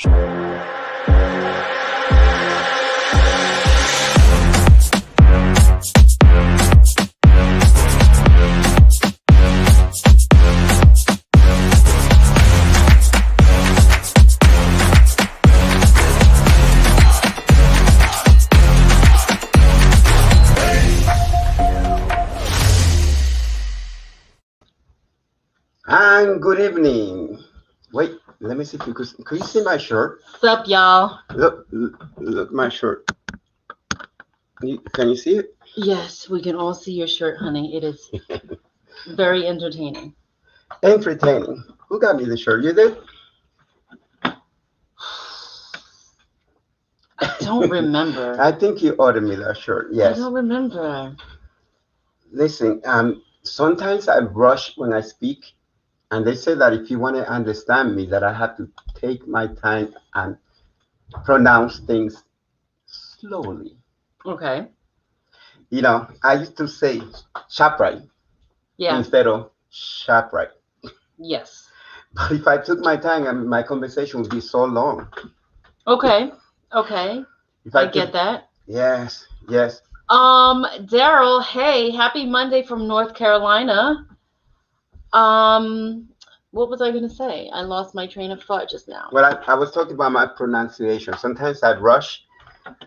And good evening. Wait, let me see if you could you see my shirt? What's up, y'all? Look my shirt. Can you see it? Yes, we can all see your shirt, honey. It is very entertaining. Entertaining. Who got me the shirt? You did? I don't remember. I think you ordered me that shirt. Yes. I don't remember. Listen, sometimes I rush when I speak, and they say that if you want to understand me, that I have to take my time and pronounce things slowly. Okay. You know, I used to say ShopRite instead of ShopRite. Yes. But if I took my time, my conversation would be so long. Okay. Okay. I get that. Yes. Yes. Daryl, hey, happy Monday from North Carolina. What was I going to say? I lost my train of thought just now. Well, I was talking about my pronunciation. Sometimes I rush,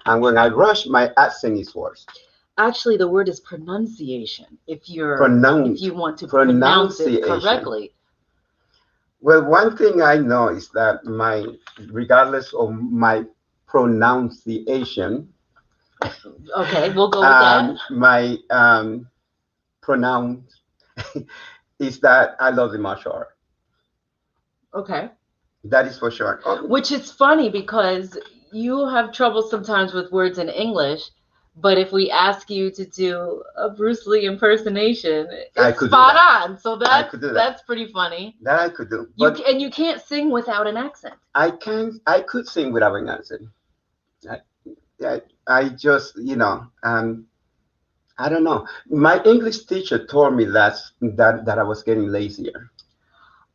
and when I rush, my accent is worse. Actually, the word is pronunciation. If you want to pronounce it correctly. Well, one thing I know is that regardless of my pronunciation. Okay, we'll go with that. My pronoun is that I love the martial art. Okay. That is for sure. Which is funny because you have trouble sometimes with words in English, but if we ask you to do a Bruce Lee impersonation, it's spot on. So that's pretty funny. That I could do. And you can't sing without an accent. I could sing without an accent. I just, I don't know. My English teacher told me that I was getting lazier.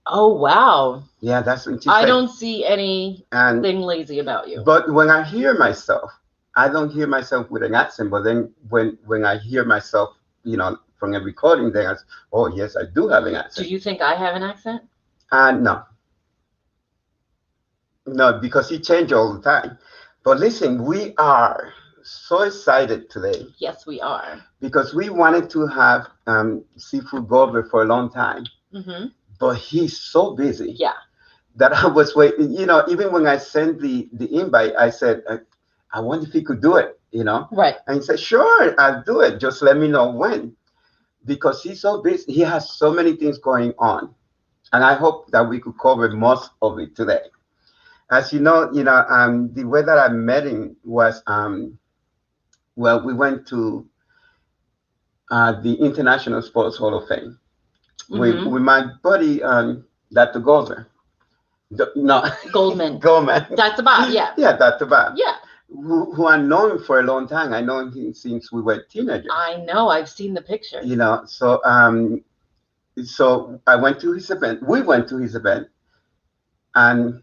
Oh, wow. Yeah, that's what she said. I don't see anything lazy about you. But when I hear myself, I don't hear myself with an accent. But then when I hear myself, from a recording, then I say, oh, yes, I do have an accent. Do you think I have an accent? No. No, because he changes all the time. But listen, we are so excited today. Yes, we are. Because we wanted to have Sifu Goldberg for a long time. Mm-hmm. But he's so busy. Yeah. That I was waiting. Even when I sent the invite, I said, I wonder if he could do it, Right. And he said, sure, I'll do it. Just let me know when. Because he's so busy. He has so many things going on. And I hope that we could cover most of it today. As you know, the way that I met him was, we went to the International Sports Hall of Fame with my buddy, Dr. Goldberg. Goldman. Goldman. Dr. Bob, yeah. Yeah, Dr. Bob. Yeah. Who I know him for a long time. I know him since we were teenagers. I know. I've seen the picture. So I went to his event. We went to his event, and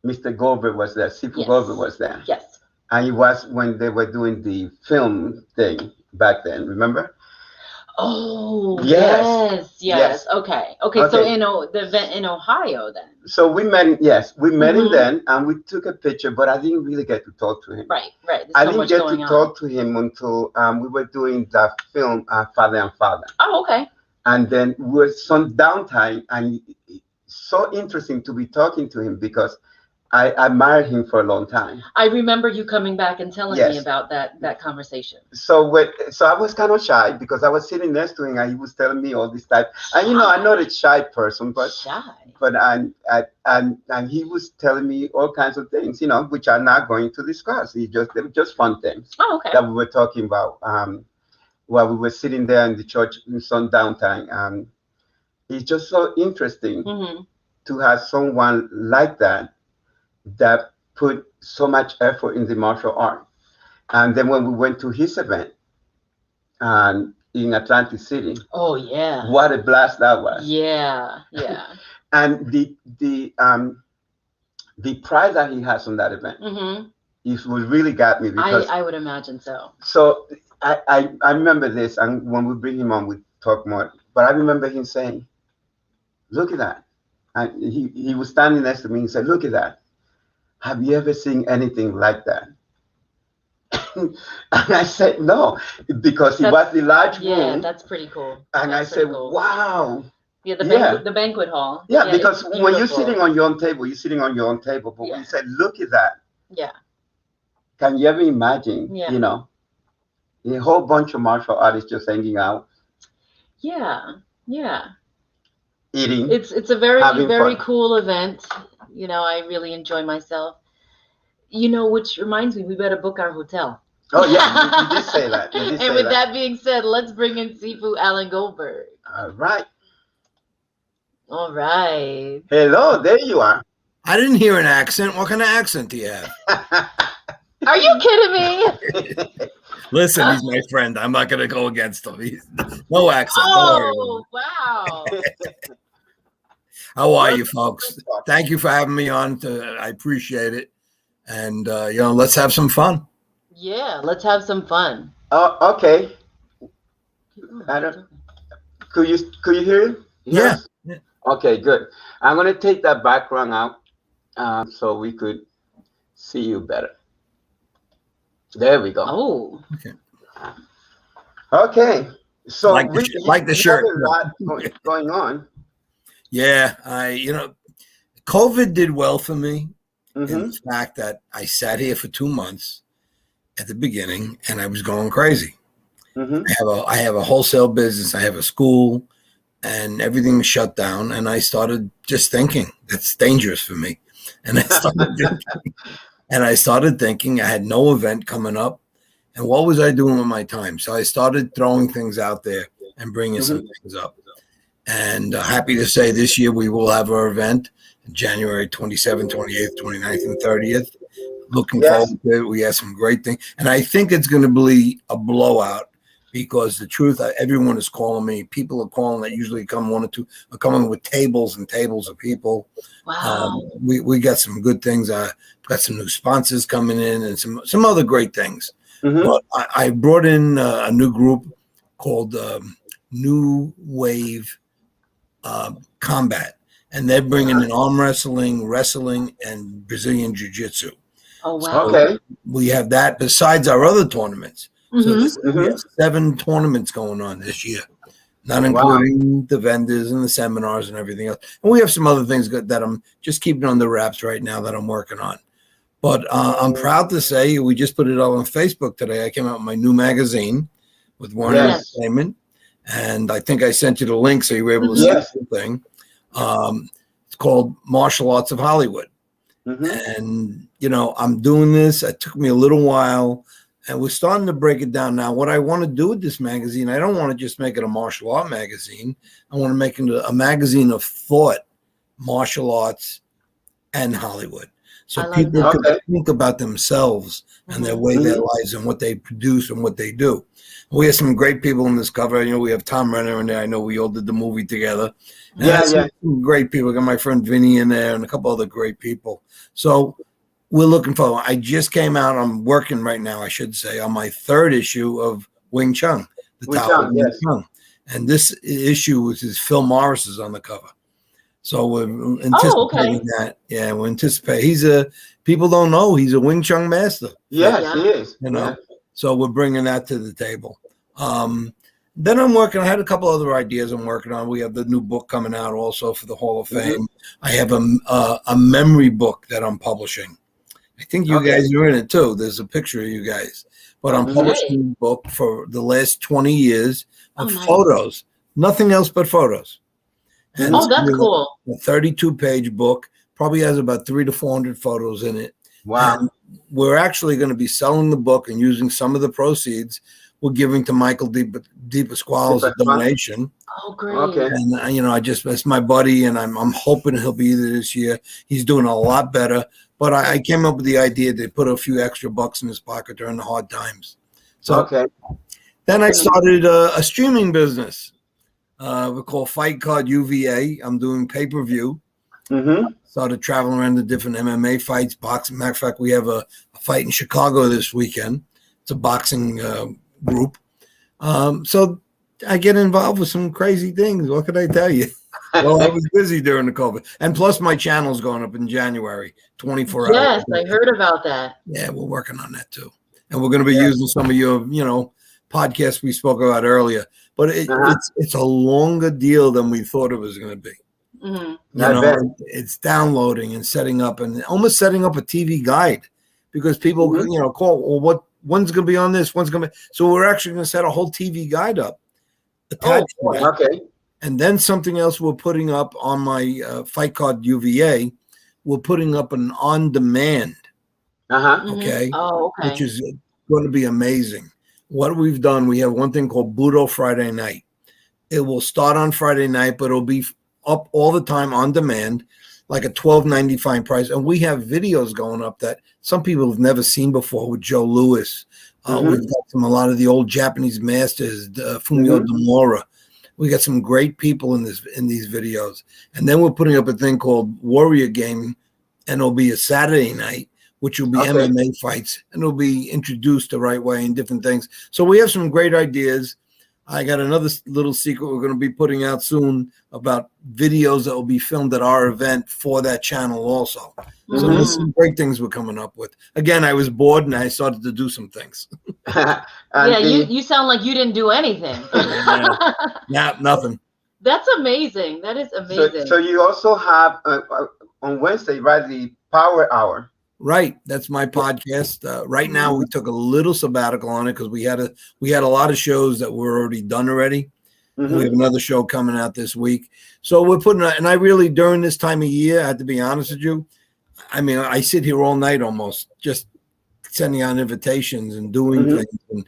Mr. Goldberg was there. Sifu Goldberg was there. Yes. And it was when they were doing the film thing back then. Remember? Oh, yes. Okay. So the event in Ohio then. So we met him then, and we took a picture, but I didn't really get to talk to him. Right. I didn't get to talk to him until we were doing the film Father and Father. Oh, okay. And then we were some downtime, and it's so interesting to be talking to him because I admired him for a long time. I remember you coming back and telling me about that conversation. So I was kind of shy because I was sitting next to him and he was telling me all this stuff. And I'm not a shy person, but and he was telling me all kinds of things, which I'm not going to discuss. They're just fun things that we were talking about while we were sitting there in the church in some downtime. It's just so interesting to have someone like that put so much effort in the martial art. And then when we went to his event in Atlantic City. Oh, yeah. What a blast that was. Yeah. And the the prize that he has on that event, it really got me because I would imagine so. So I remember this, and when we bring him on, we talk more. But I remember him saying, "Look at that," and he was standing next to me and said, "Look at that. Have you ever seen anything like that?" And I said, "No," because it was the large room. Yeah, that's pretty cool. And I said, cool. "Wow." Yeah, the banquet hall. Yeah, because when you're sitting on your own table, you're sitting on your own table. But when you said, "Look at that," can you ever imagine? You know, a whole bunch of martial artists just hanging out. Yeah. Eating. It's a very fun. Cool event. You know, I really enjoy myself. You know, which reminds me, we better book our hotel. Oh yeah, you did say that. And with that being said, let's bring in Sifu Alan Goldberg. All right. Hello, there you are. I didn't hear an accent. What kind of accent do you have? Are you kidding me? Listen, he's my friend. I'm not going to go against him. No accent. Oh, wow. How are you, folks? Thank you for having me on. I appreciate it. And, let's have some fun. Yeah, let's have some fun. Okay. Could you hear it? Yeah. Okay, good. I'm going to take that background out so we could see you better. There we go. Oh. Okay. So like the shirt. A lot going on. Yeah, COVID did well for me in the fact that I sat here for 2 months at the beginning and I was going crazy. I have a wholesale business. I have a school. And everything was shut down, and I started just thinking that's dangerous for me. And I started thinking I had no event coming up, and what was I doing with my time? So I started throwing things out there and bringing some things up. And happy to say this year we will have our event January 27th, 28th, 29th, and 30th. Looking forward to it. We have some great things, and I think it's going to be a blowout. Because the truth, everyone is calling me. People are calling that usually come one or two, are coming with tables and tables of people. Wow. We got some good things. Got some new sponsors coming in and some other great things. But I brought in a new group called New Wave Combat. And they're bringing in arm wrestling, and Brazilian Jiu-Jitsu. Oh, wow. Okay. We have that besides our other tournaments. So we have 7 tournaments going on this year, not including the vendors and the seminars and everything else. And we have some other things that I'm just keeping on the wraps right now that I'm working on. But I'm proud to say we just put it all on Facebook today. I came out with my new magazine with Warner Entertainment, and I think I sent you the link so you were able to see the thing. It's called Martial Arts of Hollywood. And, I'm doing this. It took me a little while. And we're starting to break it down now. What I want to do with this magazine, I don't want to just make it a martial art magazine. I want to make it a magazine of thought, martial arts, and Hollywood. So people can think about themselves and their way their lives and what they produce and what they do. We have some great people in this cover. We have Tom Renner in there. I know we all did the movie together. And some great people. I got my friend Vinny in there and a couple other great people. So we're looking forward. I just came out. I'm working right now, I should say, on my 3rd issue of Wing Chun, Wing Chun. And this issue is Phil Morris is on the cover. So we're anticipating that. Yeah, we're anticipating. People don't know he's a Wing Chun master. Yes, he is. So we're bringing that to the table. Then I'm working. I had a couple other ideas I'm working on. We have the new book coming out also for the Hall of Fame. I have a memory book that I'm publishing. I think you guys are in it too. There's a picture of you guys. But I'm publishing a book for the last 20 years of photos. Nothing else but photos. And that's cool. A 32-page book. Probably has about 300 to 400 photos in it. Wow. And we're actually going to be selling the book and using some of the proceeds we're giving to Michael DePasquale as a donation. Oh, great. Okay. And, it's my buddy, and I'm hoping he'll be there this year. He's doing a lot better. But I came up with the idea to put a few extra bucks in his pocket during the hard times. So then I started a streaming business. We call Fight Card UVA. I'm doing pay-per-view. Started traveling around the different MMA fights, boxing. Matter of fact, we have a fight in Chicago this weekend. It's a boxing group. So I get involved with some crazy things. What could I tell you? Well, I was busy during the COVID. And plus my channel's going up in January, 24 hours. Yes, I heard about that. Yeah, we're working on that too. And we're going to be using some of your, podcasts we spoke about earlier. But it's a longer deal than we thought it was going to be. It's downloading and setting up and almost setting up a TV guide because people, call, well, when's going to be on this? When's going to be? So we're actually going to set a whole TV guide up. Okay. And then something else we're putting up on my fight card UVA, we're putting up an on-demand. Okay. Oh, okay. Which is going to be amazing. What we've done, we have one thing called Budo Friday Night. It will start on Friday night, but it'll be up all the time on demand, like a $12.95 price. And we have videos going up that some people have never seen before with Joe Louis. We've got a lot of the old Japanese masters, Fumio Demura. We got some great people in these videos. And then we're putting up a thing called Warrior Game, and it'll be a Saturday night, which will be MMA fights, and it'll be introduced the right way and different things. So we have some great ideas. I got another little secret we're going to be putting out soon about videos that will be filmed at our event for that channel also. So there's some great things we're coming up with. Again, I was bored and I started to do some things. You sound like you didn't do anything. Nothing. That's amazing. That is amazing. So you also have on Wednesday, right, the Power Hour. Right, that's my podcast. Right now, we took a little sabbatical on it because we had a lot of shows that were already done already. We have another show coming out this week, so we're putting. And I really, during this time of year, I have to be honest with you. I mean, I sit here all night almost, just sending out invitations and doing things and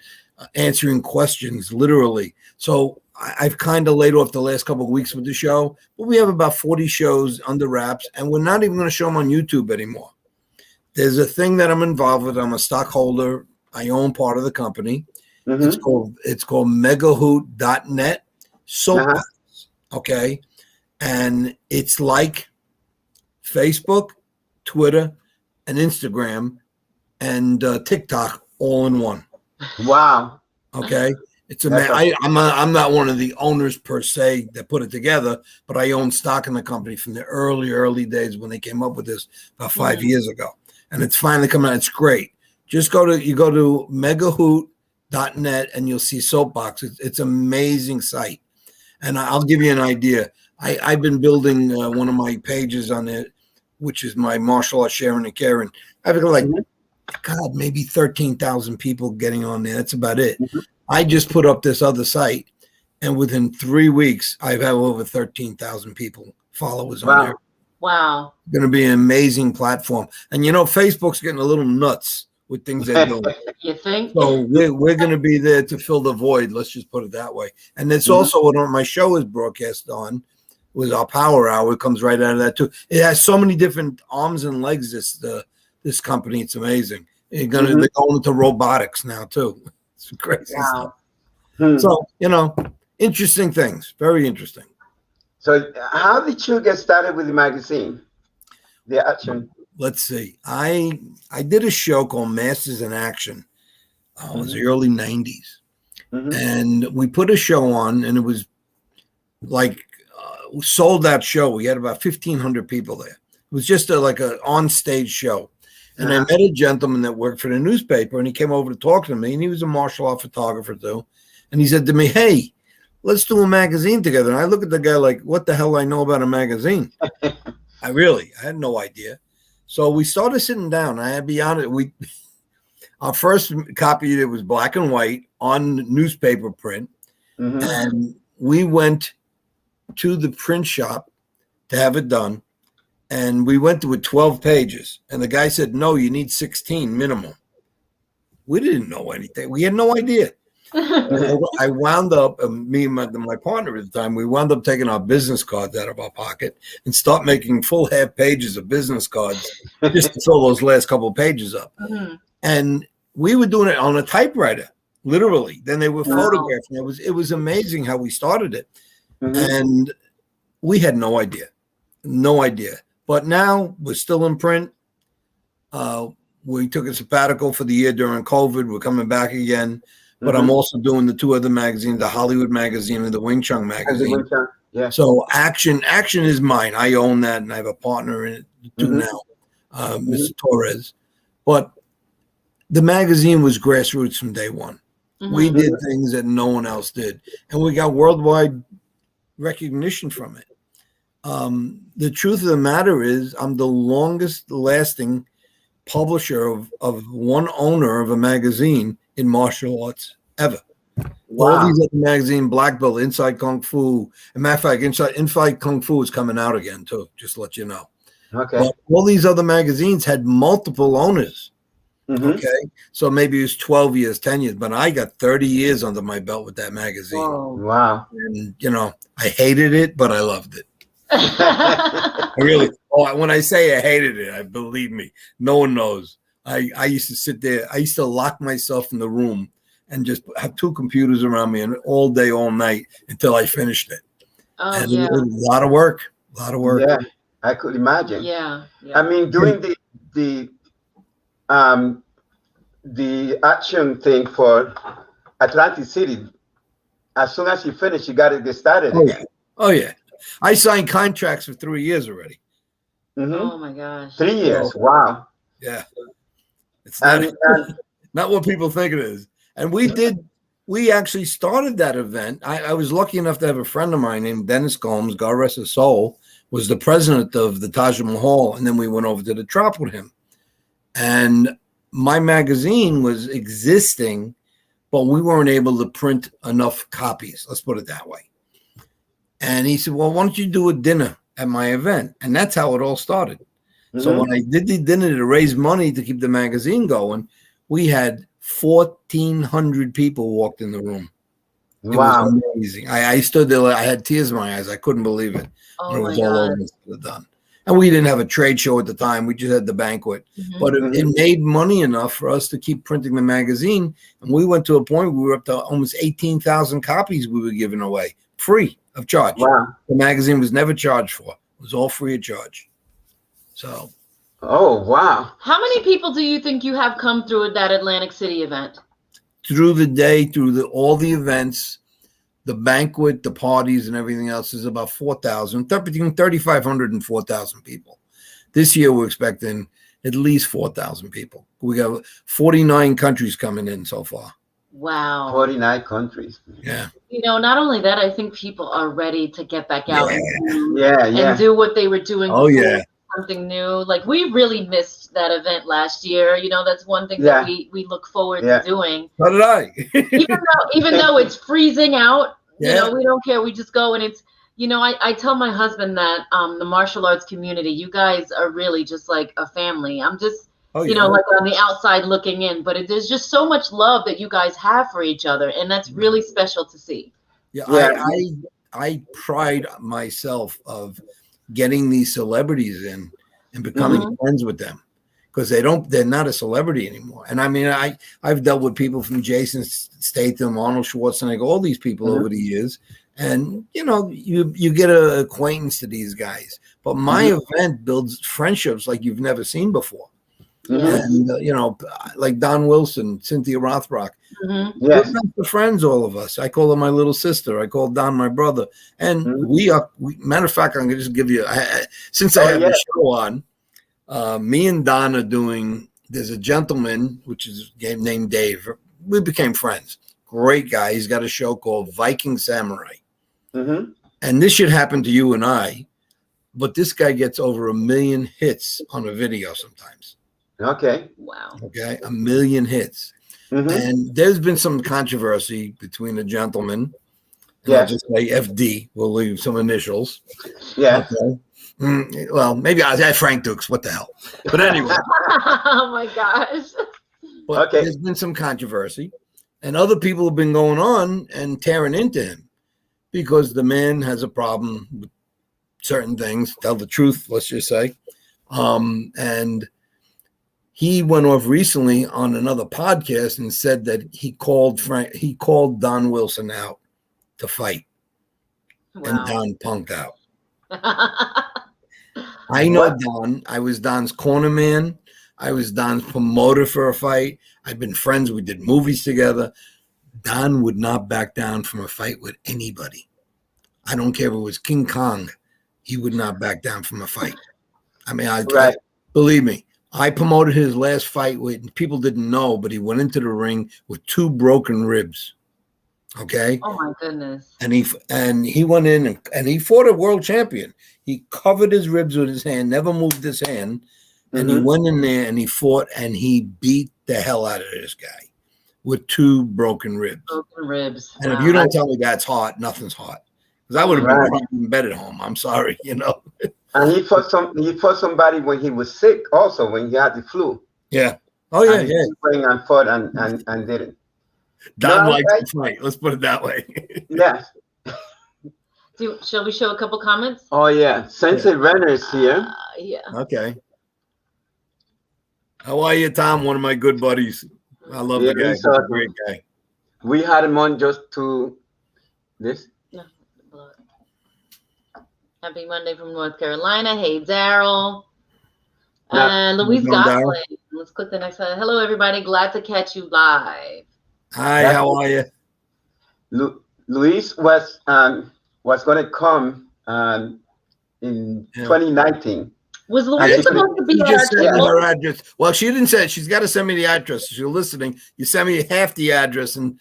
answering questions, literally. So I've kind of laid off the last couple of weeks with the show, but we have about 40 shows under wraps, and we're not even going to show them on YouTube anymore. There's a thing that I'm involved with. I'm a stockholder. I own part of the company. It's called megahoot.net soapbox. Okay. And it's like Facebook, Twitter, and Instagram, and TikTok all in one. Wow. Okay. It's I'm not one of the owners per se that put it together, but I own stock in the company from the early days when they came up with this about 5 years ago. And it's finally come out. It's great. Just go to megahoot.net and you'll see Soapbox. It's an amazing site. And I'll give you an idea. I've been building one of my pages on it, which is my martial arts sharing and caring. I've got maybe 13,000 people getting on there. That's about it. I just put up this other site, and within 3 weeks, I've had over 13,000 people, followers on there. Wow. Going to be an amazing platform. And, Facebook's getting a little nuts with things they're doing. You think? So we're going to be there to fill the void. Let's just put it that way. And it's also what my show is broadcast on was our Power Hour. It comes right out of that, too. It has so many different arms and legs, this company. It's amazing. They're going into robotics now, too. It's crazy stuff. So, interesting things. Very interesting. So how did you get started with the magazine? The action. Let's see. I did a show called Masters in Action. It was the early 90s. And we put a show on, and it was like sold out show. We had about 1,500 people there. It was just like a on-stage show. And I met a gentleman that worked for the newspaper, and he came over to talk to me, and he was a martial art photographer too. And he said to me, "Hey, let's do a magazine together." And I look at the guy like, what the hell I know about a magazine? I had no idea. So we started sitting down. I had to be honest, our first copy, it was black and white on newspaper print. And we went to the print shop to have it done. And we went to 12 pages. And the guy said, no, you need 16 minimum. We didn't know anything. We had no idea. I wound up, me and my partner at the time, we wound up taking our business cards out of our pocket and start making full half pages of business cards just to fill those last couple of pages up. And we were doing it on a typewriter, literally. Then they were photographing. It was amazing how we started it. And we had no idea. But now we're still in print. We took a sabbatical for the year during COVID. We're coming back again. But I'm also doing the 2 other magazines, the Hollywood magazine and the Wing Chun magazine. Yeah. So action is mine. I own that, and I have a partner in it too now, Mr. Torres. But the magazine was grassroots from day one. We did things that no one else did, and we got worldwide recognition from it. The truth of the matter is, I'm the longest lasting publisher of one owner of a magazine in martial arts ever. Wow. All these other magazines, Black Belt, Inside Kung Fu. As a matter of fact, Inside Kung Fu is coming out again too, just to let you know. Okay. But all these other magazines had multiple owners. Okay. So maybe it was 12 years, 10 years, but I got 30 years under my belt with that magazine. Wow. And, I hated it, but I loved it. I really, when I say I hated it, I believe me, no one knows. I used to sit there. I used to lock myself in the room and just have 2 computers around me and all day, all night until I finished it. Oh, and it was a lot of work. Yeah, I could imagine. Yeah. I mean, doing the action thing for Atlantic City, as soon as you finish, you got to get started again. Oh, yeah. I signed contracts for 3 years already. Oh, my gosh. 3 years. Wow. Yeah. It's not what people think it is. And we actually started that event. I was lucky enough to have a friend of mine named Dennis Combs, God rest his soul, was the president of the Taj Mahal. And then we went over to the Trop with him. And my magazine was existing, but we weren't able to print enough copies. Let's put it that way. And he said, well, why don't you do a dinner at my event? And that's how it all started. So when I did the dinner to raise money to keep the magazine going, we had 1,400 people walked in the room. It was amazing. I stood there. I had tears in my eyes. I couldn't believe it. Oh, it was all over done. And we didn't have a trade show at the time. We just had the banquet. But it made money enough for us to keep printing the magazine. And we went to a point where we were up to almost 18,000 copies we were giving away, free of charge. Wow. The magazine was never charged for. It was all free of charge. So. Oh, wow. How many people do you think you have come through at that Atlantic City event? Through the day, through all the events, the banquet, the parties, and everything else is about 4,000, between 3,500 and 4,000 people. This year, we're expecting at least 4,000 people. We got 49 countries coming in so far. Wow. 49 countries. Yeah. Not only that, I think people are ready to get back out and do what they were doing. Oh, yeah. Something new. Like, we really missed that event last year. That's one thing that we look forward to doing. So did I. even though it's freezing out, we don't care. We just go, and it's, I tell my husband that the martial arts community, you guys are really just like a family. I'm just, like on the outside looking in, but there's just so much love that you guys have for each other, and that's really special to see. Yeah. I pride myself of getting these celebrities in and becoming friends with them, because they're not a celebrity anymore. And I mean, I've dealt with people from Jason Statham, Arnold Schwarzenegger, all these people over the years. And, you get an acquaintance to these guys, but my event builds friendships like you've never seen before. And, like Don Wilson, Cynthia Rothrock, we're best friends, all of us. I call her my little sister. I call Don my brother. And matter of fact, I'm going to just give you, since I have the show on, me and Don are doing, there's a gentleman, which is named Dave. We became friends. Great guy. He's got a show called Viking Samurai. And this should happen to you and I, but this guy gets over 1 million hits on a video sometimes. Okay. Wow. Okay. 1 million hits. And there's been some controversy between the gentlemen. I'll just say FD. We'll leave some initials. Yeah. Okay. Well, maybe I had Frank Dukes. What the hell? But anyway. Oh my gosh. But there's been some controversy, and other people have been going on and tearing into him because the man has a problem with certain things. Tell the truth, let's just say. And he went off recently on another podcast and said that he called Don Wilson out to fight. Wow. And Don punked out. I know Don. I was Don's corner man. I was Don's promoter for a fight. I've been friends. We did movies together. Don would not back down from a fight with anybody. I don't care if it was King Kong. He would not back down from a fight. I mean, believe me, I promoted his last fight with, people didn't know, but he went into the ring with 2 broken ribs. Okay. Oh my goodness. And he went in and he fought a world champion. He covered his ribs with his hand, never moved his hand. And he went in there and he fought and he beat the hell out of this guy with 2 broken ribs. Broken ribs. And if you don't tell me that's hot, nothing's hot. Because I would have been in bed at home. I'm sorry, you know. And he fought somebody when he was sick also, when he had the flu. Yeah. Oh yeah, He went and fought and did it. Don likes to fight. Let's put it that way. Yes. Shall we show a couple comments? Oh yeah, Sensei Renner is here. Yeah. Okay. How are you, Tom? One of my good buddies. I love the guy. He's a great guy. We had him on just to this. Happy Monday from North Carolina. Hey, Daryl. Louise Gosling. Let's click the next one. Hello, everybody. Glad to catch you live. Hi, how are you? Luis was going to come in 2019. Was Louise supposed to be her address? Well, she didn't say it. She's got to send me the address. If you're listening, you send me half the address and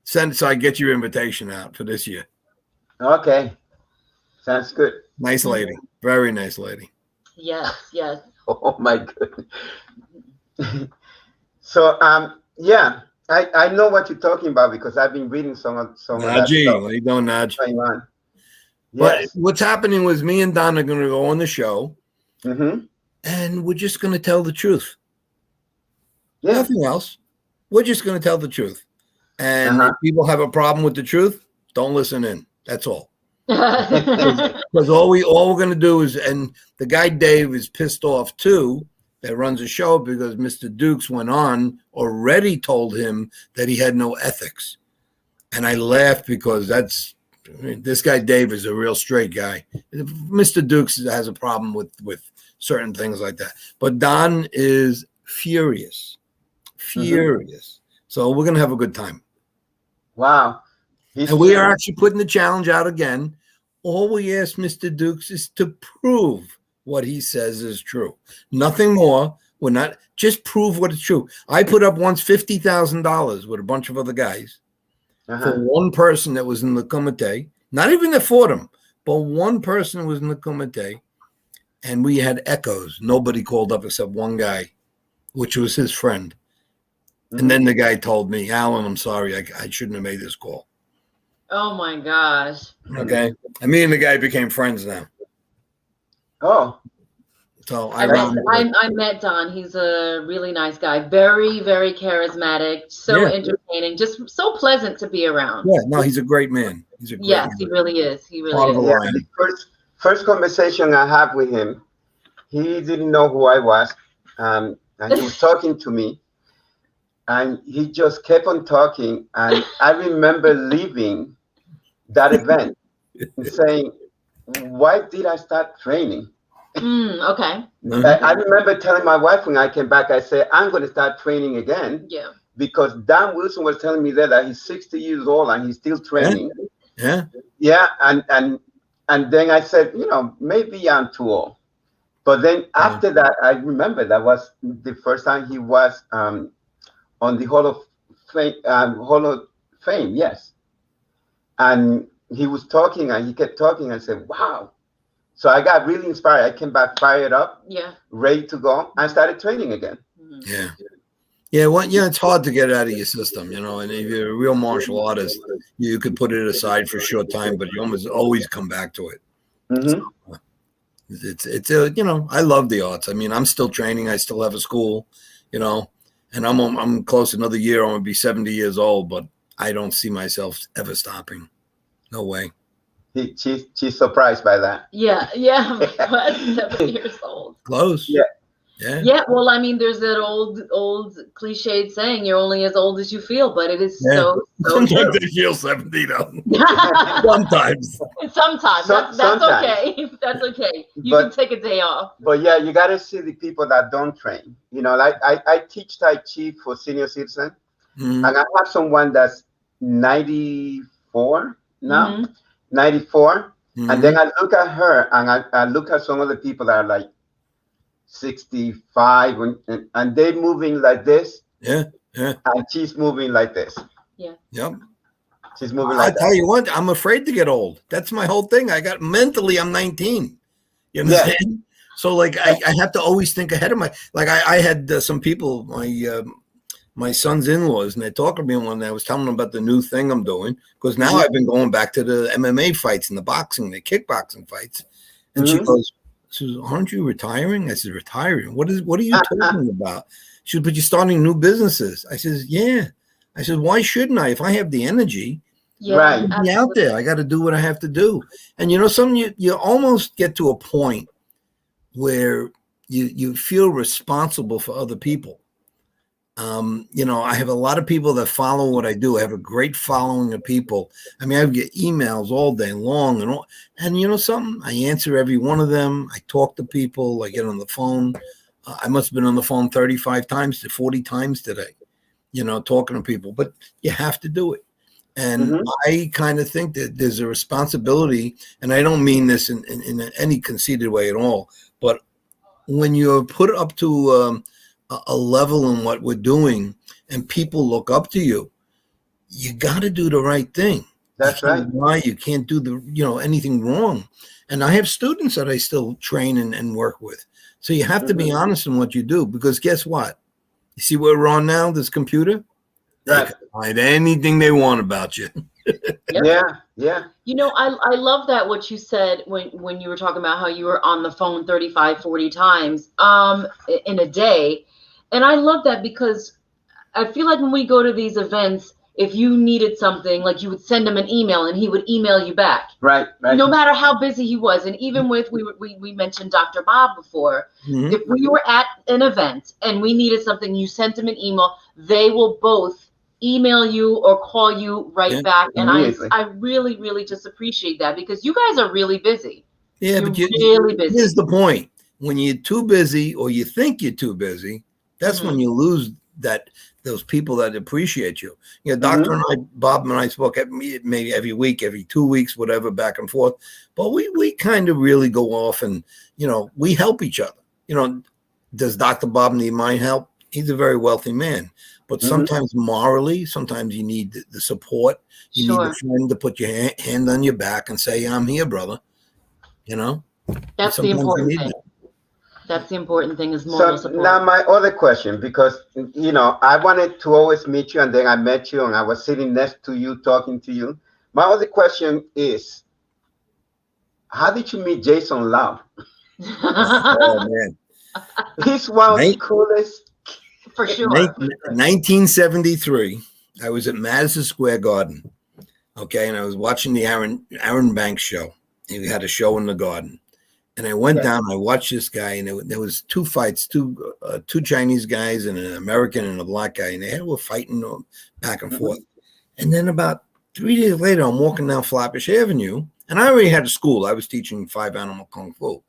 send so I get your invitation out for this year. Okay. Sounds good. Nice lady. Very nice lady. Yes, yes. Oh my goodness. So yeah, I know what you're talking about because I've been reading some of that stuff. What are you doing, Naj? Yes. But what's happening was me and Don are going to go on the show, and we're just going to tell the truth. Yeah. Nothing else. We're just going to tell the truth. And if people have a problem with the truth, don't listen in. That's all. Because all we're going to do is, and the guy Dave is pissed off too, that runs a show, because Mr. Dukes went on, already told him that he had no ethics. And I laughed because this guy Dave is a real straight guy. Mr. Dukes has a problem with certain things like that. But Don is furious. So we're going to have a good time. Wow. And we are actually putting the challenge out again. All we ask Mr. Dukes is to prove what he says is true. Nothing more. We're not, just prove what is true. I put up once $50,000 with a bunch of other guys for one person that was in the comité. Not even that fought him, but one person was in the comité. And we had echoes. Nobody called up except one guy, which was his friend. And then the guy told me, Alan, I'm sorry, I shouldn't have made this call. Oh my gosh. Okay. And me and the guy became friends now. Oh. So I met Don. He's a really nice guy. Very, very charismatic. So entertaining. Just so pleasant to be around. Yeah, no, he's a great man. He's a great man. He really is. He really is. Yeah, the first conversation I had with him, he didn't know who I was. And he was talking to me. And he just kept on talking. And I remember leaving that event and saying, why did I start training? Okay. I remember telling my wife when I came back, I said, I'm going to start training again. Yeah. Because Dan Wilson was telling me that he's 60 years old and he's still training. Yeah. Yeah. And then I said, maybe I'm too old. But then after that, I remember that was the first time he was on the Hall of Fame, yes. And he was talking and he kept talking. I said, wow. So I got really inspired. I came back fired up, ready to go. I started training again. Yeah. Yeah, it's hard to get out of your system, and if you're a real martial artist, you could put it aside for a short time, but you always come back to it. So, it's I love the arts. I mean, I'm still training. I still have a school, and I'm close another year. I'm going to be 70 years old, but I don't see myself ever stopping. No way. She's surprised by that. Yeah. 70 years old. Close. Yeah. Yeah. Well, I mean, there's that old cliched saying, "You're only as old as you feel," but it is so Sometimes true. they feel 70 though. Sometimes. That's okay. That's okay. You can take a day off. But yeah, you got to see the people that don't train. You know, like I teach Tai Chi for senior citizens, and I have someone that's 94 now, 94, and then I look at her and I look at some of the people that are like 65 and they're moving like this. Yeah. And she's moving like this. Yeah. Yep. She's moving like that. I tell you what, I'm afraid to get old. That's my whole thing. I'm 19. You understand? Yeah. So like I have to always think ahead of I had some people, my son's in-laws, and they talked to me one day. I was telling them about the new thing I'm doing, because now I've been going back to the MMA fights and the boxing, the kickboxing fights. And she goes, "Aren't you retiring?" I said, "Retiring? What are you talking about?" She said, "But you're starting new businesses." I said, "Yeah." I said, "Why shouldn't I? If I have the energy, right, be out there. I got to do what I have to do." And you know, you almost get to a point where you feel responsible for other people. You know, I have a lot of people that follow what I do. I have a great following of people. I mean, I get emails all day long and you know something? I answer every one of them. I talk to people. I get on the phone. I must have been on the phone 35 times to 40 times today, you know, talking to people, but you have to do it. And I kind of think that there's a responsibility, and I don't mean this in any conceited way at all, but when you're put up to a level in what we're doing and people look up to you, you got to do the right thing. That's right. Why you can't do anything wrong. And I have students that I still train and work with. So you have to be honest in what you do, because guess what? You see where we're on now, this computer? Right. They can find anything they want about you. Yeah. You know, I love that what you said when you were talking about how you were on the phone 35, 40 times in a day. And I love that, because I feel like when we go to these events, if you needed something, like you would send him an email and he would email you back. Right. No matter how busy he was. And even with, we mentioned Dr. Bob before, if we were at an event and we needed something, you sent him an email, they will both email you or call you back. And I really, really just appreciate that, because you guys are really busy. Yeah, but really busy. Here's the point. When you're too busy, or you think you're too busy, that's when you lose those people that appreciate you. You know, Doctor and I, Bob and I spoke maybe every week, every 2 weeks, whatever, back and forth. But we kind of really go off and, you know, we help each other. You know, does Dr. Bob need my help? He's a very wealthy man. But sometimes morally, sometimes you need the support. You need a friend to put your hand on your back and say, "I'm here, brother." You know? That's the important thing. That's the important thing, is moral support. Now my other question, because, you know, I wanted to always meet you, and then I met you and I was sitting next to you talking to you. My other question is, how did you meet Jason Lau? Oh, man. He's one of the coolest. For sure. 1973, I was at Madison Square Garden. Okay, and I was watching the Aaron Banks show. He had a show in the Garden. And I went down, I watched this guy, and there was two fights, two Chinese guys and an American and a black guy, and they were fighting back and forth. And then about 3 days later, I'm walking down Flatbush Avenue, and I already had a school. I was teaching 5-animal kung fu.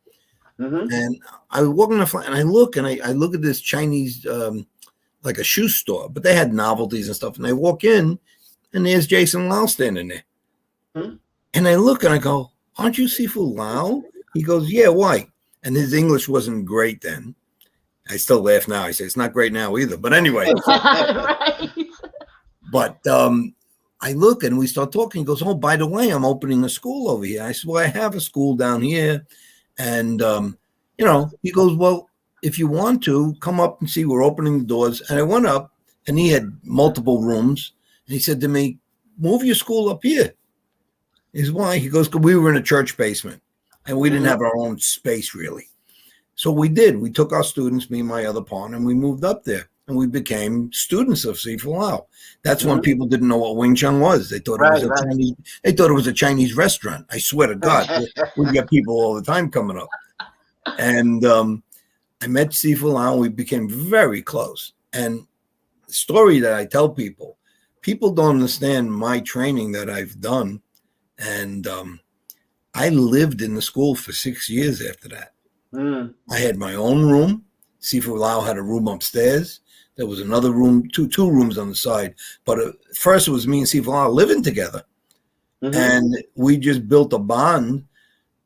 And I was walking down, and I look at this Chinese, like a shoe store, but they had novelties and stuff. And I walk in, and there's Jason Lau standing there. And I look, and I go, "Aren't you Sifu Lau?" He goes, "Yeah, why?" And his English wasn't great then. I still laugh now. I say it's not great now either. But anyway. Right. But I look and we start talking. He goes, "Oh, by the way, I'm opening a school over here." I said, "Well, I have a school down here." And, you know, he goes, "Well, if you want to, come up and see. We're opening the doors." And I went up, and he had multiple rooms. And he said to me, "Move your school up here." He said, "Why?" He goes, "Because we were in a church basement. And we didn't have our own space, really." So we did. We took our students, me and my other partner, and we moved up there. And we became students of Sifu Lau. That's when people didn't know what Wing Chun was. They thought it was Chinese. They thought it was a Chinese restaurant. I swear to God, we get people all the time coming up. And I met Sifu Alan. We became very close. And the story that I tell people don't understand my training that I've done. And I lived in the school for 6 years after that. I had my own room. Sifu Alan had a room upstairs. There was another room, two rooms on the side. But first it was me and Sifu Alan living together. And we just built a bond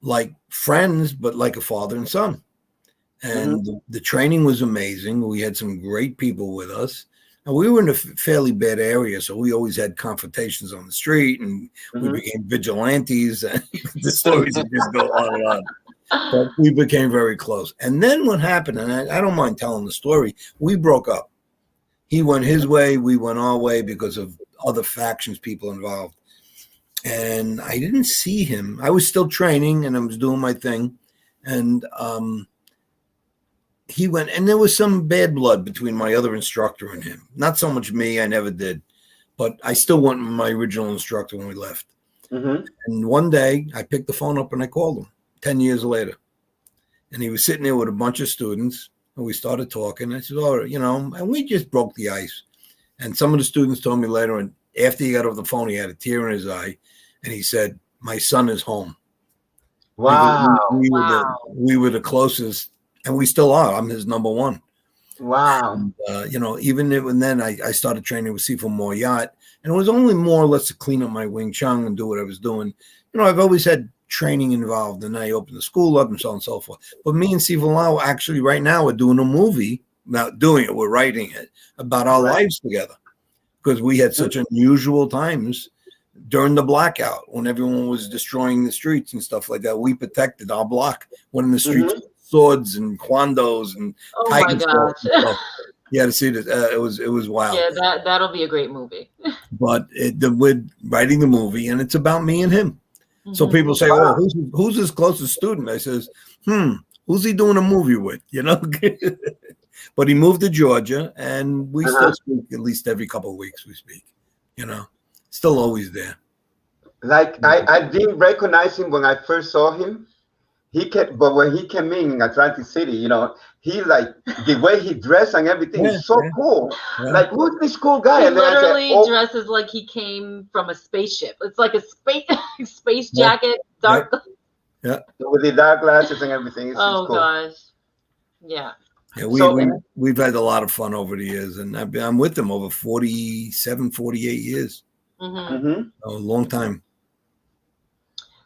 like friends, but like a father and son. And the training was amazing. We had some great people with us. And we were in a fairly bad area, so we always had confrontations on the street, and we became vigilantes. And the stories just go on and on. But we became very close. And then what happened, and I don't mind telling the story, we broke up. He went his way, we went our way because of other factions, people involved. And I didn't see him. I was still training and I was doing my thing. And he went, and there was some bad blood between my other instructor and him. Not so much me, I never did. But I still went with my original instructor when we left. And one day I picked the phone up and I called him 10 years later. And he was sitting there with a bunch of students. And we started talking. I said, oh, and we just broke the ice. And some of the students told me later, and after he got off the phone, he had a tear in his eye. And he said, my son is home. Wow. We were the closest, and we still are. I'm his number one. Wow. And, even then, I started training with Sifu Moyat, and it was only more or less to clean up my Wing Chun and do what I was doing. I've always had training involved, and I opened the school up and so on and so forth. But me and Sifu Alan actually right now we're doing a movie, not doing it, we're writing it, about our lives together, because we had such unusual times during the blackout when everyone was destroying the streets and stuff like that. We protected our block, went in the streets with swords and kwandos and my gosh. You had to see this. It was wild. Yeah, that'll be a great movie. But we're writing the movie, and it's about me and him. So people say, "Oh, who's his closest student?" I says, "Who's he doing a movie with?" But he moved to Georgia, and we still speak at least every couple of weeks. We speak, still always there. Like I didn't recognize him when I first saw him. But when he came in Atlantic City, he like the way he dressed and everything is so cool. Yeah. Like, who's this cool guy? He literally dresses like he came from a spaceship. It's like a space jacket, dark. Yeah, with the dark glasses and everything. It's cool. Gosh, yeah. Yeah, we've had a lot of fun over the years, and I'm with them over 47, 48 years. A long time.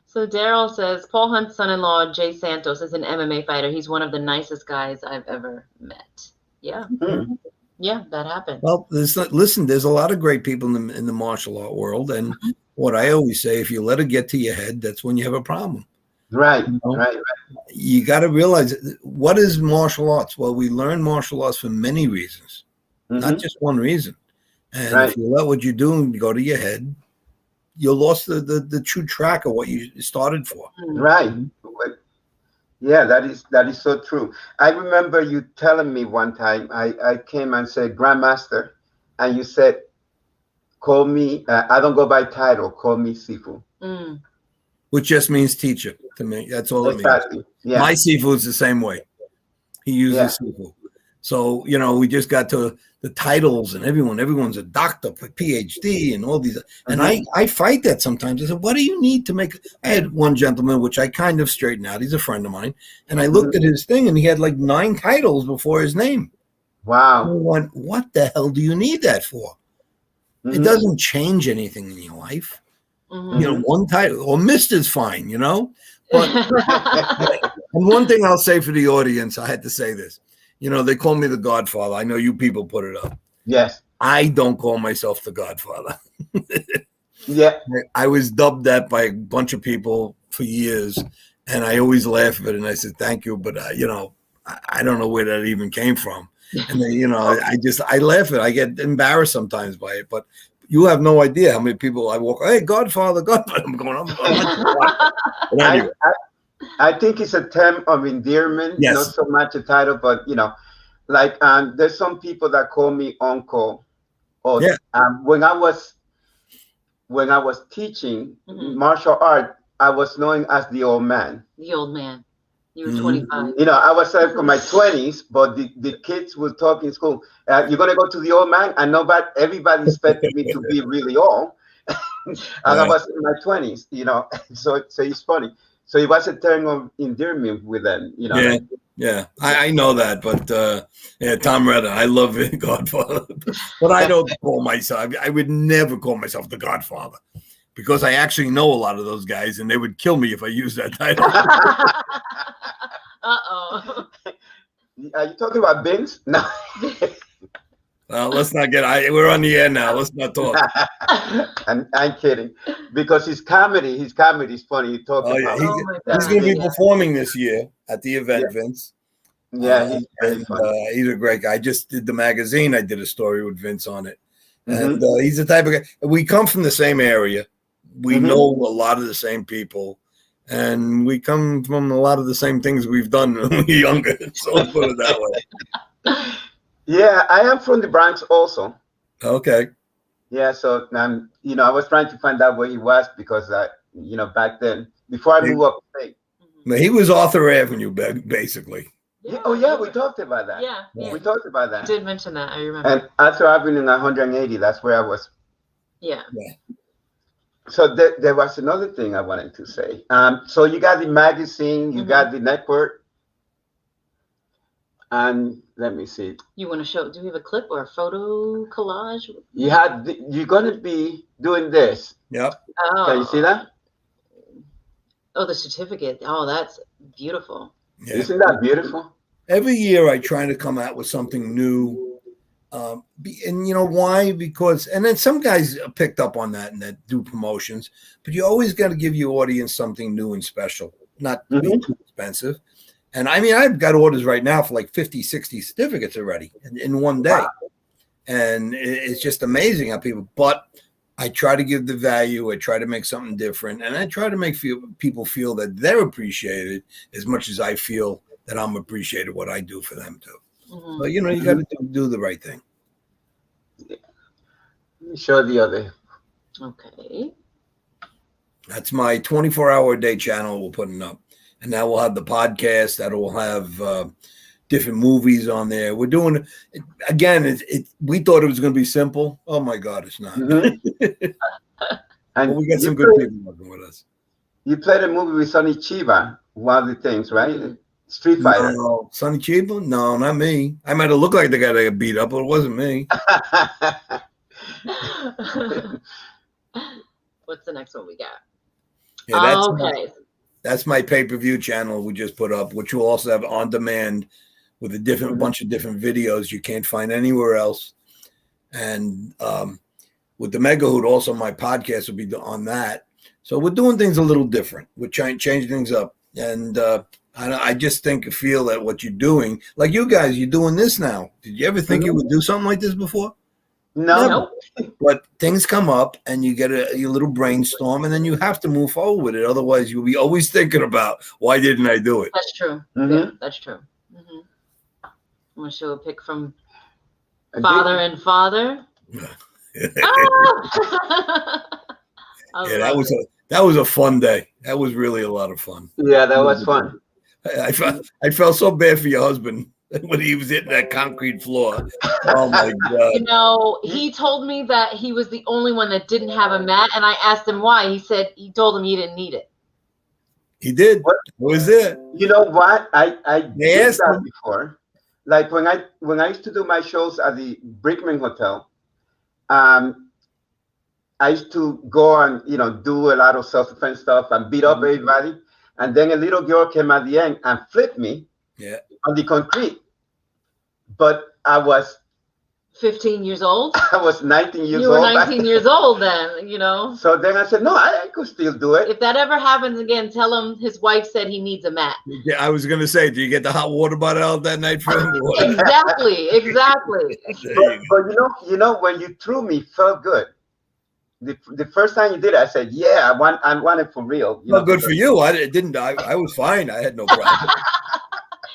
So Daryl says, Paul Hunt's son-in-law, Jay Santos, is an MMA fighter. He's one of the nicest guys I've ever met. Yeah. Yeah, that happened. Well, listen, there's a lot of great people in the martial art world. And what I always say, if you let it get to your head, that's when you have a problem. Right, right. You got to realize, what is martial arts? Well, we learn martial arts for many reasons, not just one reason. And if you let what you're doing go to your head, you lost the true track of what you started for. Right. Yeah, that is so true. I remember you telling me one time, I came and said, Grandmaster, and you said, call me, I don't go by title, call me Sifu. Which just means teacher to me. That's all it means. Yeah. My Sifu is the same way. He uses Sifu. So, we just got to the titles, and everyone's a doctor, PhD, and all these. And I fight that sometimes. I said, what do you need to make? I had one gentleman, which I kind of straightened out. He's a friend of mine. And I looked at his thing, and he had like 9 titles before his name. Wow. I went, what the hell do you need that for? It doesn't change anything in your life. One title, or Mr.'s fine, But and one thing I'll say for the audience, I had to say this. They call me the Godfather. I know you people put it up. Yes. I don't call myself the Godfather. Yeah. I was dubbed that by a bunch of people for years, and I always laugh at it, and I said, thank you, but, I don't know where that even came from. And then, I laugh at it. I get embarrassed sometimes by it, but you have no idea how many people I walk, hey, Godfather. I'm going, but anyway. I think it's a term of endearment, not so much a title, but like there's some people that call me uncle. Or when I was teaching martial art, I was known as the old man. The old man. You were 25. You know, I was in my 20s, but the kids would talk in school. You're gonna go to the old man, and everybody expected me to be really old, and I was in my 20s. You know, so it's funny. So it was a term of endearment with them. You know. Yeah, I know that, but Tom Redden, I love it, Godfather, but I don't call myself. I would never call myself the Godfather, because I actually know a lot of those guys, and they would kill me if I used that title. Uh-oh. Are you talking about Bings? No. Let's not we're on the air now. Let's not talk. I'm kidding, because his comedy is funny. He's talking about. He's going to be performing this year at the event, Vince. Yeah, he's a great guy. I just did the magazine. I did a story with Vince on it. And he's the type of guy. We come from the same area. We know a lot of the same people. And we come from a lot of the same things we've done when we were younger. So I'll put it that way. Yeah, I am from the Bronx also. Okay. Yeah, so you know, I was trying to find out where he was, because you know, back then, before I moved up state. He was Arthur Avenue, basically. Yeah. Oh yeah, we talked about that. Yeah. We talked about that. Did mention that, I remember. And Arthur Avenue 180, that's where I was. Yeah. So there was another thing I wanted to say. So you got the magazine, you got the network, and let me see. You want to show? Do we have a clip or a photo collage? You're gonna be doing this. Yep. Oh. Can you see that? Oh, the certificate. Oh, that's beautiful. Yeah. Isn't that beautiful? Every year I try to come out with something new. And you know why? Because, and then some guys picked up on that and that do promotions, but you always got to give your audience something new and special, not be too expensive. And I mean, I've got orders right now for like 50, 60 certificates already in one day. Wow. And it's just amazing how but I try to give the value. I try to make something different. And I try to make people feel that they're appreciated as much as I feel that I'm appreciated what I do for them too. But you know, you got to do the right thing. Let me show the other. Okay. That's my 24-hour-a-day channel we're putting up. And now we'll have the podcast that will have different movies on there. We're doing, again, we thought it was going to be simple. Oh, my God, it's not. And we got some good people working with us. You played a movie with Sonny Chiba, one of the things, right? Street Fighter. No, Sonny Chiba? No, not me. I might have looked like the guy that got beat up, but it wasn't me. What's the next one we got? Yeah, that's my pay-per-view channel we just put up, which will also have on demand with a bunch of different videos you can't find anywhere else. And with the Mega Hoot, also my podcast will be on that. So we're doing things a little different. We're trying to change things up. And I just feel that what you're doing, like you guys, you're doing this now. Did you ever think you would do something like this before? No. But things come up and you get a little brainstorm and then you have to move forward with it. Otherwise, you'll be always thinking about, why didn't I do it? That's true. Yeah, that's true. I'm going to show a pic from Father and Father. That was a fun day. That was really a lot of fun. Yeah, that was fun. I felt so bad for your husband when he was hitting that concrete floor. Oh my God. You know, he told me that he was the only one that didn't have a mat, and I asked him why. He told him he didn't need it. He did. What was it? You know what? I did that before. Like when I used to do my shows at the Brickman Hotel, I used to go and, you know, do a lot of self-defense stuff and beat up everybody. And then a little girl came at the end and flipped me on the concrete. But I was 15 years old. I was 19 years old. You were 19 years old then, you know. So then I said, no, I could still do it. If that ever happens again, tell him his wife said he needs a mat. Yeah, I was going to say, do you get the hot water bottle out that night for him? Exactly. But you know, when you threw me, felt good. The first time you did it, I said, yeah, I want it for real. Well, good for you. I was fine. I had no problem.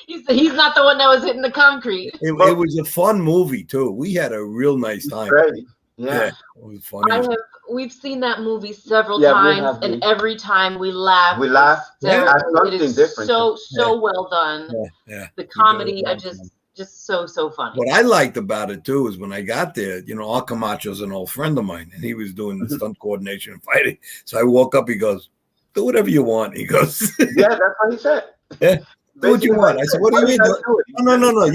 He's not the one that was hitting the concrete. It was a fun movie too. We had a real nice time. Great. Yeah, it was funny. we've seen that movie several times, and every time we laugh. We laugh. Yeah, it is different. So well done. Yeah. The comedy, just so funny. What I liked about it too is when I got there, Al Camacho's an old friend of mine, and he was doing the stunt coordination and fighting. So I walk up, he goes, "Do whatever you want." He goes, "Yeah, that's what he said." Yeah. Do what you want. I said, "What do you mean?" No.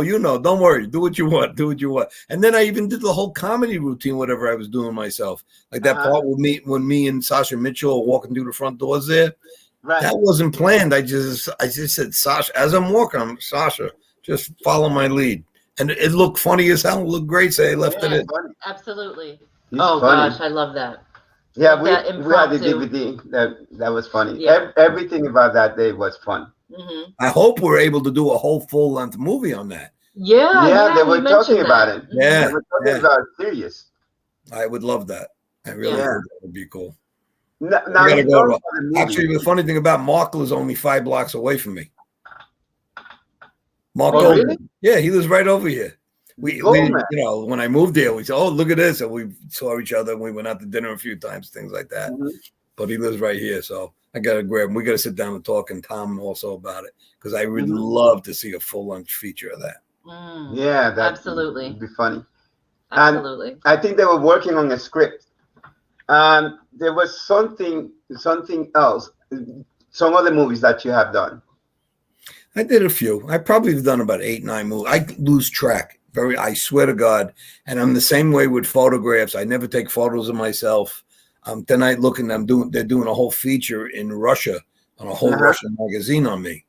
You know. Don't worry. Do what you want. Do what you want. And then I even did the whole comedy routine, whatever I was doing myself. Like that part with when me and Sasha Mitchell are walking through the front doors there. Right. That wasn't planned. I just said, Sasha, as I'm walking, Sasha, just follow my lead. And it looked funny as hell. It looked great. So I left it in. Absolutely. He's funny. Gosh, I love that. Yeah, we had the DVD. That was funny. Yeah. Everything about that day was fun. Mm-hmm. I hope we're able to do a whole full-length movie on that. Yeah, they were talking about it. Yeah, they were talking about it serious. I would love that. I really think that would be cool. Actually, the funny thing about Markle is only 5 blocks away from me. Mark Goldberg. Really? Yeah, he lives right over here. We when I moved there, we said, "Oh, look at this," and we saw each other. And we went out to dinner a few times, things like that. Mm-hmm. But he lives right here, so I gotta grab him. We gotta sit down and talk, and Tom also about it, because I would love to see a full-length feature of that. Yeah, that absolutely would be funny. Absolutely. And I think they were working on a script. There was something else. Some other movies that you have done. I did a few. I probably have done about 8, 9 movies. I lose track. I swear to God. And I'm the same way with photographs. I never take photos of myself. Then I look and they're doing a whole feature in Russia on a whole Russian magazine on me.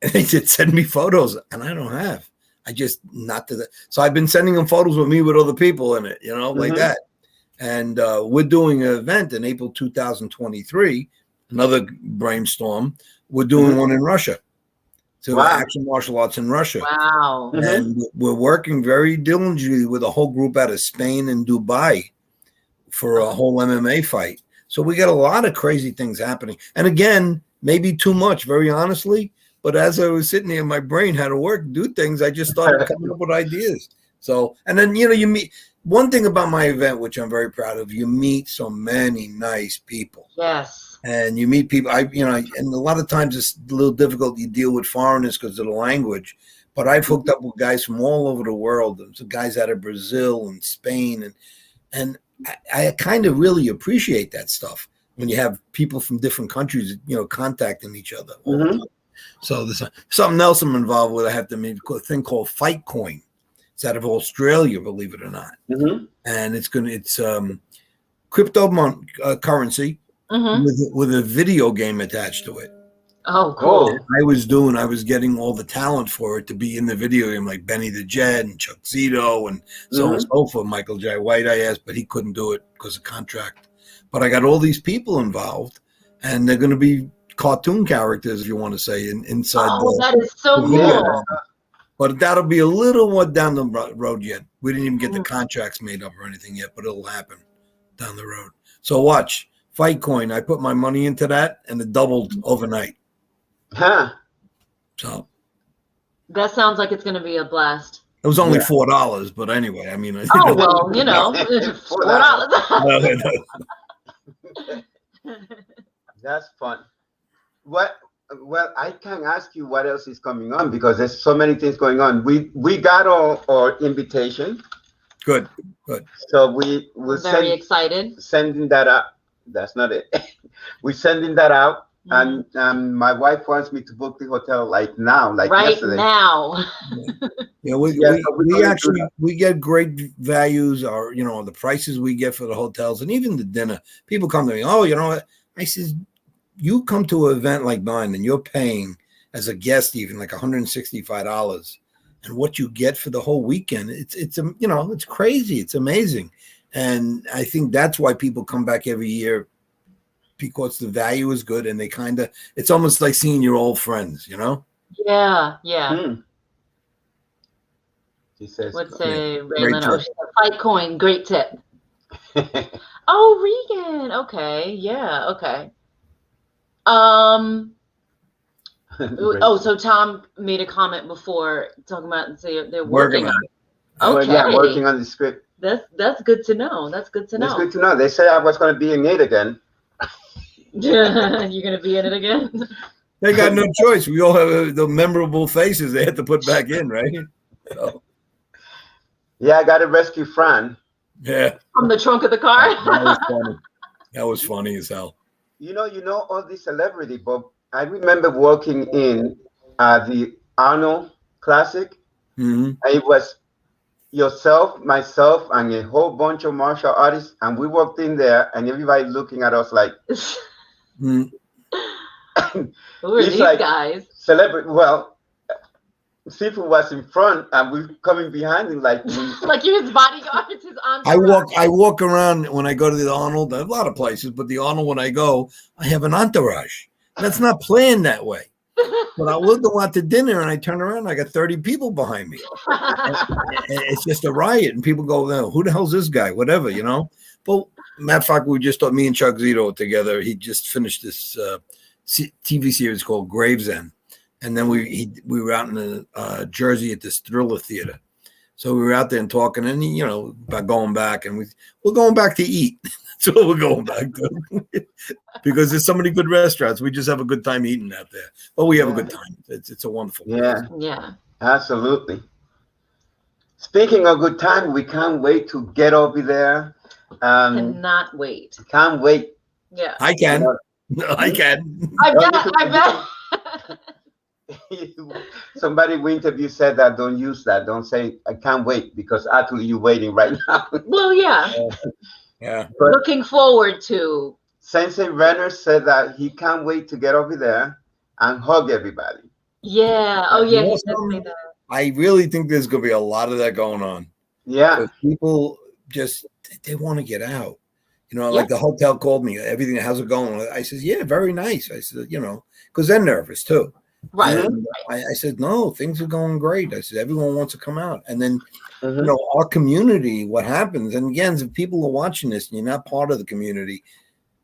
And they did send me photos, and I don't have. I just not to the. So I've been sending them photos with me with other people in it, like that. And we're doing an event in April 2023, another brainstorm. We're doing one in Russia. So action martial arts in Russia. Wow. And we're working very diligently with a whole group out of Spain and Dubai for a whole MMA fight. So we got a lot of crazy things happening. And again, maybe too much, very honestly. But as I was sitting there, my brain had to work, do things. I just started coming up with ideas. So, and then, you meet. One thing about my event, which I'm very proud of, you meet so many nice people. Yes. And you meet people, and a lot of times it's a little difficult. You deal with foreigners because of the language. But I've hooked up with guys from all over the world. Some guys out of Brazil and Spain. And I kind of really appreciate that stuff when you have people from different countries, contacting each other. Mm-hmm. So there's something else I'm involved with. I have to make a thing called Fight Coin. It's out of Australia, believe it or not. Mm-hmm. And it's cryptocurrency with a video game attached to it. Oh, cool. I was getting all the talent for it to be in the video game, like Benny the Jet and Chuck Zito and so on and so forth. Michael J. White, I asked, but he couldn't do it because of contract. But I got all these people involved, and they're going to be cartoon characters, if you want to say, inside. Oh, that is so cool. But that'll be a little more down the road yet. We didn't even get the contracts made up or anything yet, but it'll happen down the road. So watch. Fight Coin. I put my money into that, and it doubled overnight. Huh. So. That sounds like it's going to be a blast. It was only $4, but anyway, I mean. Oh, well, $4. That's fun. Well, I can ask you what else is coming on, because there's so many things going on. We got our invitation. Good. So we will very excited. Sending that out. That's not it. We're sending that out, and my wife wants me to book the hotel now, right yesterday. Now. We get great values, or the prices we get for the hotels, and even the dinner. People come to me, oh, you know what? I says, you come to an event like mine and you're paying as a guest even like $165, and what you get for the whole weekend, it's crazy. It's amazing. And I think that's why people come back every year, because the value is good, and it's almost like seeing your old friends, Yeah. She says, what's a Raylan? Fight Coin, great tip. Oh, Regan. Okay. Yeah. Okay. So Tom made a comment before talking about they're working on it. Okay. Working on the script. That's good to know. That's good to know. It's good to know. They said I was going to be in it again. You're going to be in it again? They got no choice. We all have the memorable faces they had to put back in, right? So. Yeah, I got to rescue Fran. Yeah. From the trunk of the car? That was funny. That was funny as hell. You know all these celebrity, but I remember walking in the Arnold Classic. Mm-hmm. It was yourself, myself, and a whole bunch of martial artists, and we walked in there, and everybody looking at us like, who are these guys? Celebrity. Well, Sifu was in front, and we coming behind him like like you're his bodyguards, his entourage. I walk around when I go to the Arnold. A lot of places, but the Arnold, when I go, I have an entourage. That's not planned that way. But I will go out to dinner and I turn around, I got 30 people behind me. And it's just a riot. And people go, no, who the hell's this guy? Whatever, you know. But matter of fact, we just thought, me and Chuck Zito together, he just finished this TV series called Gravesend. And then we were out in Jersey at this Thriller Theater. So we were out there and talking, and about going back, and we're going back to eat. That's what we're going back to, because there's so many good restaurants. We just have a good time eating out there. But we have a good time. It's a wonderful place. Yeah, absolutely. Speaking of good time, we can't wait to get over there. Cannot wait. Can't wait. Yeah, I can. I can. I bet. Somebody we interviewed said that don't use that. Don't say I can't wait, because actually you're waiting right now. Well, yeah. Yeah. But looking forward to. Sensei Renner said that he can't wait to get over there and hug everybody. Yeah. Oh, yeah. He did say that. I really think there's going to be a lot of that going on. Yeah. People just, they want to get out. Like the hotel called me, everything, how's it going? I said, yeah, very nice. I said, because they're nervous too. Right. I said, no, things are going great. I said, everyone wants to come out. And then, our community, what happens, and again, if people are watching this and you're not part of the community,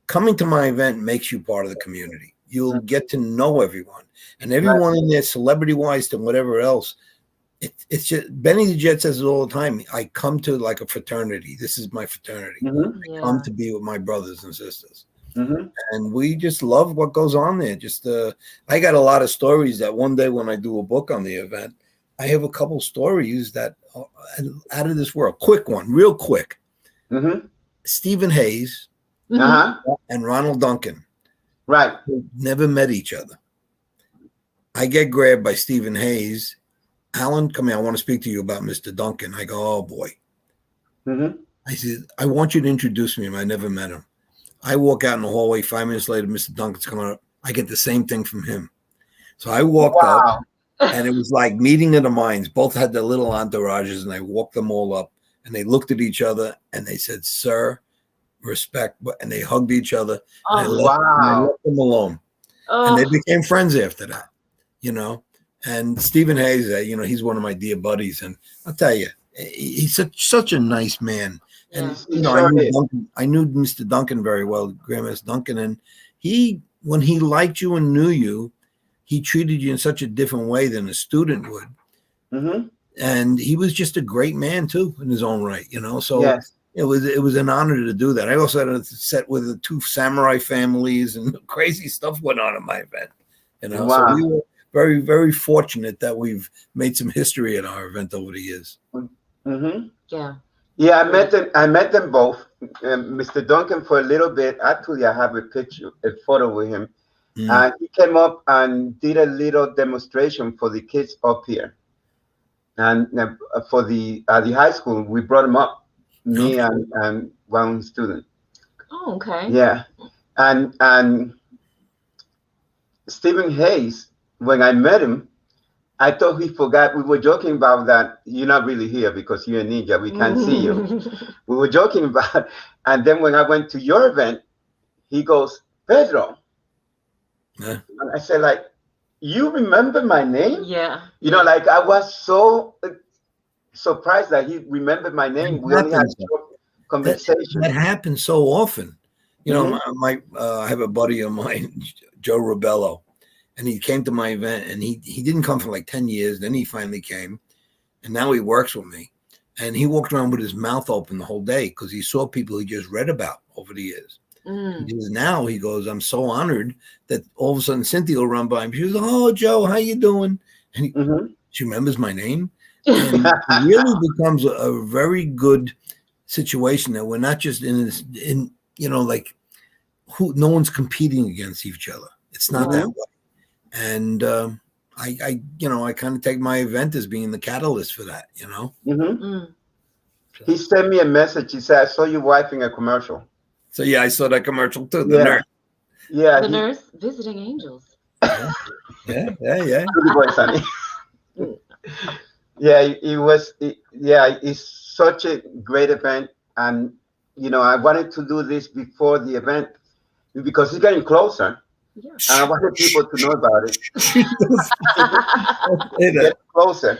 coming to my event makes you part of the community. You'll get to know everyone. And everyone in there, celebrity-wise to whatever else, it's just, Benny the Jet says it all the time. I come to like a fraternity. This is my fraternity. I come to be with my brothers and sisters. And we just love what goes on there. Just I got a lot of stories that one day when I do a book on the event, I have a couple stories that are out of this world. Quick one, real quick. Stephen Hayes and Ronald Duncan. Right. Never met each other. I get grabbed by Stephen Hayes. Alan, come here. I want to speak to you about Mr. Duncan. I go, oh boy. I said, I want you to introduce me. I never met him. I walk out in the hallway. 5 minutes later, Mr. Duncan's coming up. I get the same thing from him. So I walked up, and it was like meeting of the minds. Both had their little entourages, and I walked them all up, and they looked at each other, and they said, sir, respect, and they hugged each other. And I left them alone. And they became friends after that, And Stephen Hayes, he's one of my dear buddies, and I'll tell you, he's such a nice man. And I knew Mr. Duncan very well, Grandmaster Duncan, and when he liked you and knew you, he treated you in such a different way than a student would. And he was just a great man too, in his own right, So it was an honor to do that. I also had a set with the 2 samurai families, and crazy stuff went on at my event. So we were very, very fortunate that we've made some history at our event over the years. Yeah, I met them both. Mr. Duncan for a little bit. Actually, I have a photo with him. He came up and did a little demonstration for the kids up here. And for the high school, we brought him up, me and one student. Oh, okay. Yeah. And Stephen Hayes, when I met him, I thought he forgot. We were joking about that. You're not really here because you're a ninja. We can't see you. We were joking about, and then when I went to your event, he goes, Pedro. And I said, like, you remember my name? Yeah. Like I was so surprised that he remembered my name. We only had a short conversation. That happens so often. I have a buddy of mine, Joe Ribello. And he came to my event, and he didn't come for like 10 years. Then he finally came, and now he works with me. And he walked around with his mouth open the whole day because he saw people he just read about over the years. Because now he goes, I'm so honored that all of a sudden Cynthia will run by him. She goes, oh, Joe, how you doing? And she remembers my name. And it really becomes a very good situation that we're not just in like no one's competing against each other. It's not that way. And I kind of take my event as being the catalyst for that, He sent me a message. He said, I saw your wife in a commercial. So yeah, I saw that commercial too. The nurse. Yeah. The nurse visiting angels. Yeah. Good boy, Sonny. Yeah, it's such a great event. And, I wanted to do this before the event because it's getting closer. Yeah. And I wanted people to know about it. Get closer.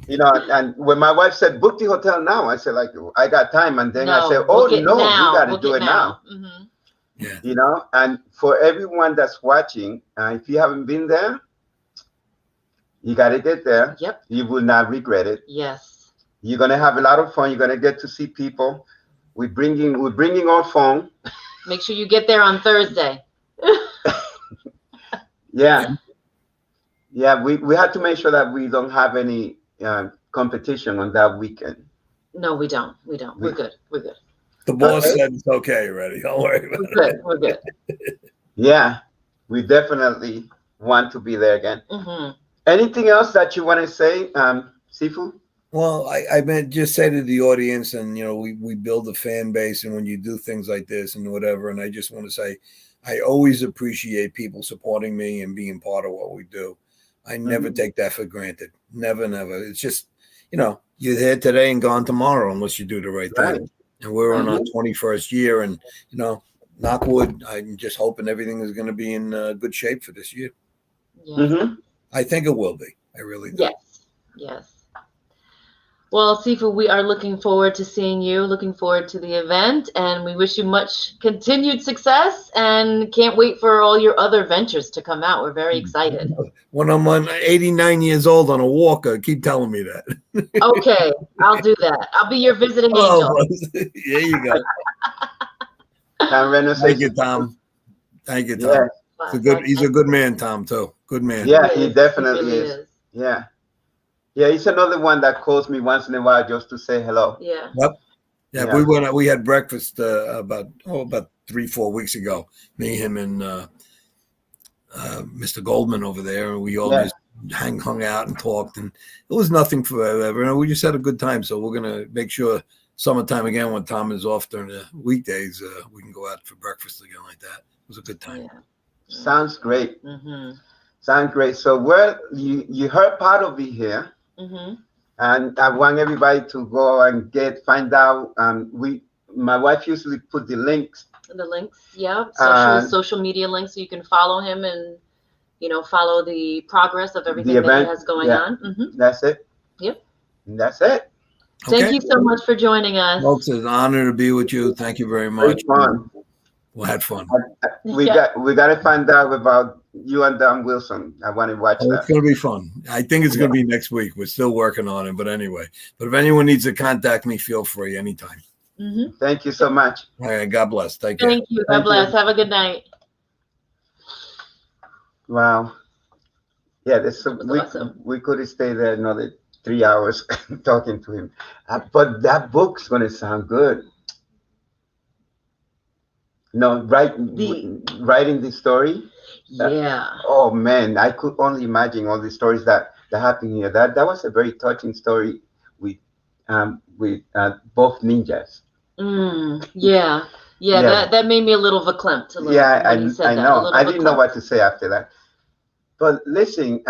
And when my wife said, book the hotel now, I said, I got time. And then I said, you got to do it now. Yeah. And for everyone that's watching, if you haven't been there, you got to get there. Yep. You will not regret it. Yes. You're going to have a lot of fun. You're going to get to see people. We're bringing our phone. Make sure you get there on Thursday. Yeah. We have to make sure that we don't have any competition on that weekend. No, we don't. We're good. The boss said it's okay already. Don't worry about it. We're good. Yeah, we definitely want to be there again. Anything else that you want to say, Sifu? Well, I meant just say to the audience, and we build a fan base, and when you do things like this and whatever, and I just want to say, I always appreciate people supporting me and being part of what we do. I never take that for granted. Never. It's just, you're here today and gone tomorrow unless you do the right thing. And we're on our 21st year, and knock wood, I'm just hoping everything is going to be in good shape for this year. Yeah. I think it will be. I really do. Yes. Well, Sifu, we are looking forward to seeing you, looking forward to the event, and we wish you much continued success and can't wait for all your other ventures to come out. We're very excited. When I'm 89 years old on a walker, keep telling me that. Okay, I'll do that. I'll be your visiting angel. There you go. Thank you, Tom. Thank you, Tom. Yeah. He's a good man, Tom, too. Good man. Yeah, he definitely is. Yeah. Yeah, he's another one that calls me once in a while just to say hello. Yeah. Yep. Yeah. We had breakfast about 3-4 weeks ago. Me, him, and Mr. Goldman over there. We all just hung out and talked, and it was nothing forever. And we just had a good time. So we're gonna make sure summertime again, when Tom is off during the weekdays, we can go out for breakfast again like that. It was a good time. Yeah. Sounds great. Sounds great. So you heard part of it here. And I want everybody to go and find out. My wife usually put the links. Social media links, so you can follow him and follow the progress of everything that he has going on. That's it. Yep. That's it. Okay. Thank you so much for joining us. Folks, it's an honor to be with you. Thank you very much. Fun. We had fun. We got to find out about you and Don Wilson. I want to watch that. It's going to be fun. I think it's going to be next week. We're still working on it, but anyway. But if anyone needs to contact me, feel free anytime. Thank you so much. All right, God bless. Take care. Thank you. God bless. Have a good night. Wow. Yeah, awesome. We could stay there another 3 hours talking to him. But that book's going to sound good. No, writing the story. Oh man, I could only imagine all the stories that happened here. That was a very touching story with both ninjas. That made me a little verklempt. I know. I didn't know what to say after that. But listen,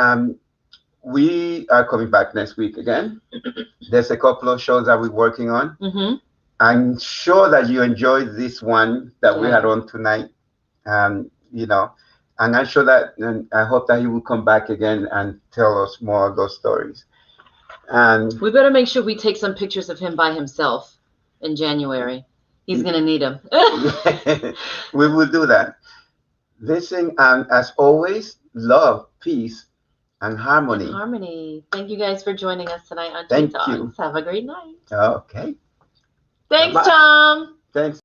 we are coming back next week again. There's a couple of shows that we're working on. I'm sure that you enjoyed this one that we had on tonight. And I'm sure that, and I hope that he will come back again and tell us more of those stories. And we better make sure we take some pictures of him by himself in January. He's going to need them. We will do that. Listen, as always, love, peace, and harmony. And harmony. Thank you guys for joining us tonight on Tweed Talks. Have a great night. Okay. Thanks, Tom. Thanks.